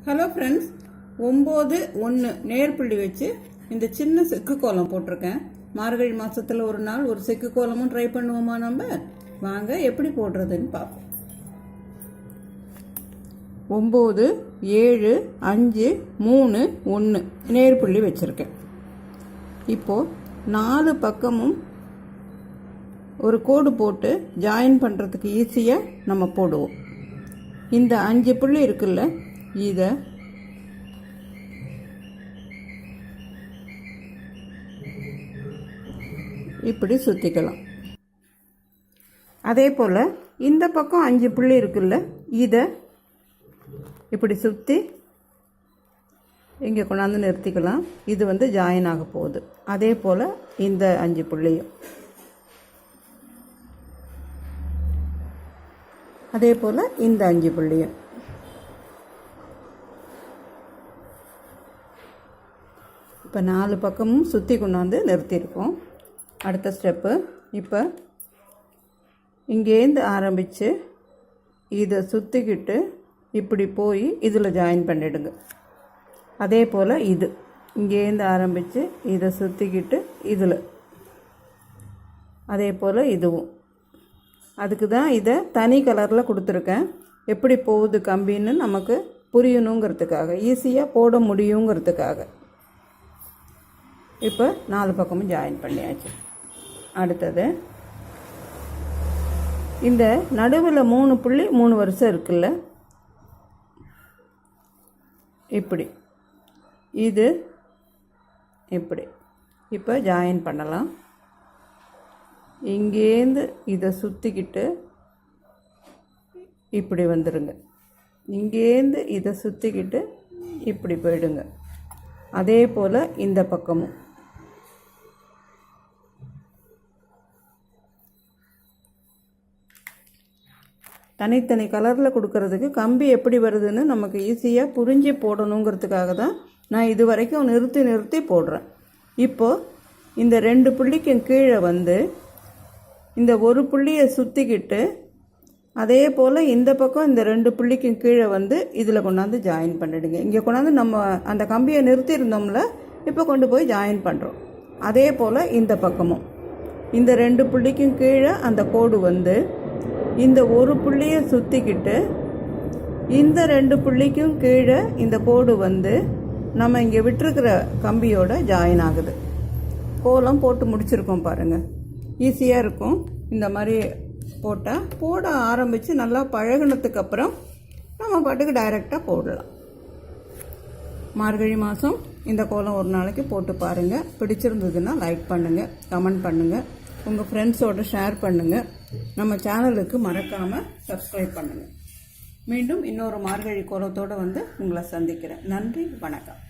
Hello friends, 9-1 நேர்புள்ளி வச்சு இந்த சின்ன செக்கு கோலம் போட்டிருக்கேன். மார்கழி மாதத்தில் ஒரு நாள் ஒரு செக்கு கோலமும் ட்ரை பண்ணுவோமா? நம்ம வாங்க எப்படி போடுறதுன்னு பார்ப்போம். 9, 7, 5, 3, 1 நேர்புள்ளி வச்சுருக்கேன். இப்போது 4 பக்கமும் ஒரு கோடு போட்டு ஜாயின் பண்ணுறதுக்கு ஈஸியாக நம்ம போடுவோம். இந்த 5 புள்ளி இருக்குல்ல, இதை இப்படி சுற்றிக்கலாம். அதே போல் இந்த பக்கம் 5 புள்ளி இருக்குல்ல, இதை இப்படி சுற்றி இங்கே கொண்டாந்து நிறுத்திக்கலாம். இது ஜாயின் ஆக போகுது. அதே போல் இந்த 5 புள்ளியும், அதே போல் இந்த 5 புள்ளியும் இப்போ 4 பக்கமும் சுற்றி கொண்டாந்து நிறுத்தியிருக்கோம். அடுத்த ஸ்டெப்பு, இப்போ இங்கேருந்து ஆரம்பித்து இதை சுற்றிக்கிட்டு இப்படி போய் இதில் ஜாயின் பண்ணிவிடுங்க. அதே போல் இது இங்கேருந்து ஆரம்பித்து இதை சுற்றிக்கிட்டு இதில், அதே போல் இதுவும். அதுக்கு தான் இதை தனி கலரில் கொடுத்துருக்கேன். எப்படி போகுது கம்பின்னு நமக்கு புரியணுங்கிறதுக்காக, ஈஸியாக போட முடியுங்கிறதுக்காக. இப்போ 4 பக்கமும் ஜாயின் பண்ணியாச்சு. அடுத்தது இந்த நடுவில் 3 புள்ளி 3 வருஷம் இருக்குல்ல, இப்படி இது இப்படி இப்போ ஜாயின் பண்ணலாம். இங்கேருந்து இதை சுற்றிக்கிட்டு இப்படி வந்துடுங்க. இங்கேருந்து இதை சுற்றிக்கிட்டு இப்படி போயிடுங்க. அதே போல் இந்த பக்கமும் தனித்தனி கலரில் கொடுக்கறதுக்கு கம்பி எப்படி வருதுன்னு நமக்கு ஈஸியாக புரிஞ்சு போடணுங்கிறதுக்காக தான் நான் இது வரைக்கும் நிறுத்தி போடுறேன். இப்போது இந்த 2 புள்ளிக்கு கீழே இந்த ஒரு புள்ளியை சுற்றிக்கிட்டு, அதே போல் இந்த பக்கம் இந்த 2 புள்ளிக்கு கீழே இதில் கொண்டாந்து ஜாயின் பண்ணிடுங்க. இங்கே கொண்டாந்து நம்ம அந்த கம்பியை நிறுத்தியிருந்தோம்ல, இப்போ கொண்டு போய் ஜாயின் பண்ணுறோம். அதே போல் இந்த பக்கமும் இந்த 2 புள்ளிக்கும் கீழே அந்த கோடு இந்த ஒரு புள்ளியை சுற்றிக்கிட்டு இந்த 2 புள்ளிக்கும் கீழே இந்த கோடு நம்ம இங்கே விட்டுருக்கிற கம்பியோட ஜாயின் ஆகுது. கோலம் போட்டு முடிச்சிருக்கோம் பாருங்கள். ஈஸியாக இருக்கும். இந்த மாதிரி போட ஆரம்பித்து நல்லா பழகினதுக்கப்புறம் நம்ம பாட்டுக்கு டைரெக்டாக போடலாம். மார்கழி மாதம் இந்த கோலம் ஒரு நாளைக்கு போட்டு பாருங்கள். பிடிச்சிருந்ததுன்னா லைக் பண்ணுங்கள், கமெண்ட் பண்ணுங்கள், உங்கள் ஃப்ரெண்ட்ஸோடு ஷேர் பண்ணுங்கள். நம்ம சேனலுக்கு மறக்காமல் சப்ஸ்கிரைப் பண்ணுங்கள். மீண்டும் இன்னொரு மார்கழி கோலத்தோடு உங்களை சந்திக்கிறேன். நன்றி, வணக்கம்.